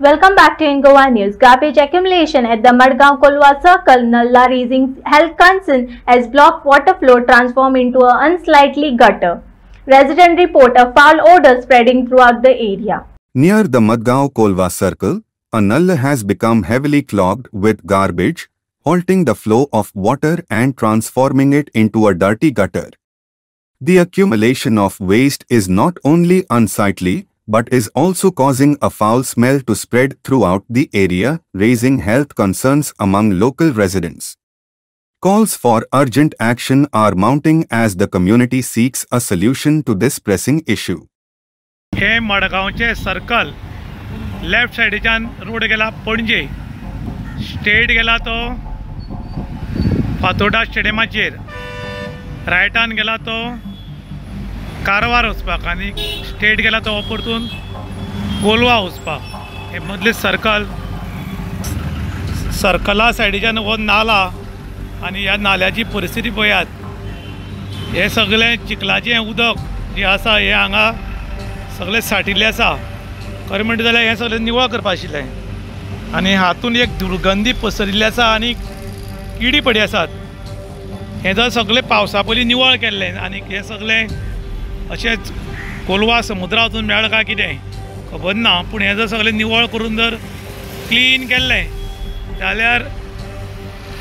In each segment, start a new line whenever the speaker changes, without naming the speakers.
Welcome back to In Goa News. Garbage accumulation at the Madgaon Kolwa Circle, Nalla raising health concern as blocked water flow transformed into an unsightly gutter. Residents report a foul odor spreading throughout the area.
Near the Madgaon Kolwa Circle, a nalla has become heavily clogged with garbage, halting the flow of water and transforming it into a dirty gutter. The accumulation of waste is not only unsightly, but is also causing a foul smell to spread throughout the area, raising health concerns among local residents. Calls for urgent action are mounting as the community seeks a solution to this pressing issue.
हे मडगांवचे circle left साइडीच्यान road गेला पणजे, straight गेला तो फातोर्डा स्टेडियमाचेर, रायटान गेला तो कारवार वचपाक आनी straight गेला तो परतून कोलवा वचपाक. हे मदले सर्कला साइडीच्यान हो नाला आनी ह्या नाल्याची परिस्थिती पळयात. हे सगळे चिखलाचें उदक जे आसा हे हांगा सगळे साठिल्ले आसा. खरें म्हणटा जाल्यार हें सगळें निवळ करपा आशिल्लें आनी हातून एक दुर्गंधी पसरिल्ली आसा आनी किडी पडी आसात. हें जर सगळें पावसा पयलीं निवळ केल्लें आनी हें सगळें अशेंच कोलवा समुद्रा वचून मेळ्ळें काय कितें खबर ना, पूण हें जर सगळें निवळ करून जर क्लीन केल्लें जाल्यार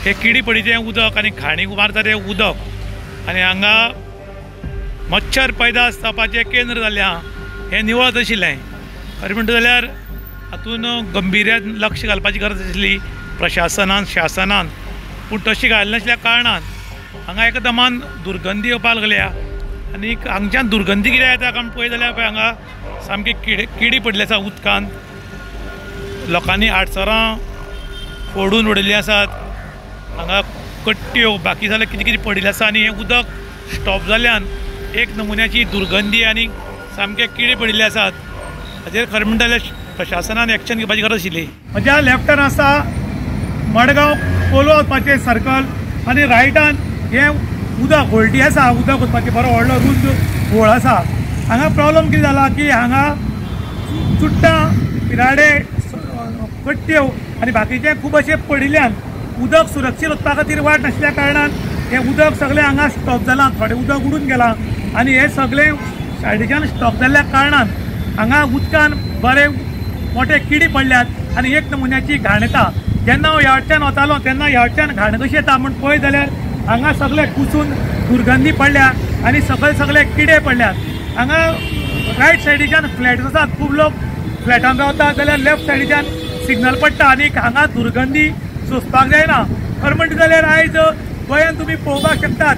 हे किडी पडीचें उदक आनी घाणीक मारता तें उदक आनी हांगा मच्छर पैदास जावपाचें केंद्र जाल्लें हें निवळ आशिल्लें. खरें म्हणटा जाल्यार हातून गंभीर्यान लक्ष घालपाची गरज आशिल्ली प्रशासनान शासनान, पूण तशी घालना नाशिल्ल्या कारणान हांगा एकदमान दुर्गंधी येवपाक लागल्या. आनी हांगच्यान दुर्गंधी कित्याक येता काय पळय जाल्यार पळय हांगा सामकी किडी पडली आसा उदकान. लोकांनी आडसरां फोडून उडयल्लीं आसात, हांगा कट्ट्यो बाकी जाल्यार कितें कितें पडिल्लें आसा आनी हें उदक स्टॉप जाल्ल्यान एक नमुन्याची दुर्गंधी आनी सामके किडे पडिल्ले आसात. हाजेर खरें म्हणटा जाल्यार प्रशासनान एक्शन घेवपाची गरज आशिल्ली. म्हज्या लेफ्टान आसा मडगांव कोलवा वचपाचें सर्कल आनी रायटान हें उदक व्हळटी आसा, उदक वचपाचें बरो व्हडलो रुंद व्होळ आसा. हांगा प्रॉब्लम कितें जाला की हांगा चुट्टां पिराडे कट्ट्यो आनी बाकीचें खूब अशें पडिल्ल्यान उदक सुरक्षीत वचपा खातीर वाट नाशिल्ल्या कारणान हें उदक सगळें हांगा स्टॉप जालां. थोडें उदक उडून गेलां आनी हें सगळें सायडीच्यान स्टॉप जाल्ल्या कारणान हांगा उदकान बरे मोठे किडी पडल्यात आनी एक नमुन्याची घाण येता. जेन्ना हांव ह्या वाटच्यान वतालो तेन्ना ह्या वाटच्यान घाण कशी येता म्हण पळय जाल्यार हांगा सगळे कुसून दुर्गंधी पडल्या आनी सगळे किडे पडल्यात. हांगा रायट सायडीच्यान फ्लॅट्स आसात, खूब लोक फ्लॅटान रावतात जाल्यार लेफ्ट सायडीच्यान सिग्नल पडटा आनी हांगा दुर्गंधी सोंसपाक जायना. खरें म्हणटा जाल्यार आयज गोंयांत तुमी पळोवपाक शकतात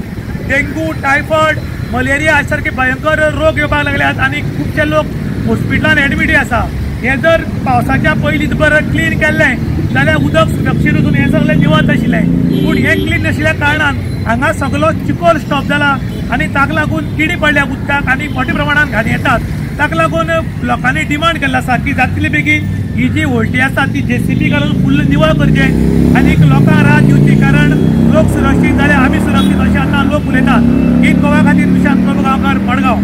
डेंगू, टायफॉयड, मलेरिया हे सारखे भयंकर रोग येवपाक लागल्यात आनी खुबशे लोक हॉस्पिटलान एडमीट आसा. हें जर पावसाच्या पयलींच बरें क्लीन केल्लें जाल्यार उदक सुरक्षीत वचून हें सगळें निवळ आशिल्लें, पूण हें क्लीन नाशिल्ल्या कारणान हांगा सगळो चिकोल स्टॉप जाला आनी ताका लागून किडी पडल्या उदकाक आनी मोठ्या प्रमाणात घाणी येतात. ताका लागून लोकांनी डिमांड केल्लो आसा की जातले बेगीन ही जी व्हळटी आसा ती JCB घालून फुल्ल निवळ करचें आनी लोकांक रात दिवची, कारण लोक सुरक्षीत जाल्यार आमी सुरक्षीत अशें आतां लोक उलयतात. इन गोवा खातीर प्रशांत गांवकार, मडगांव.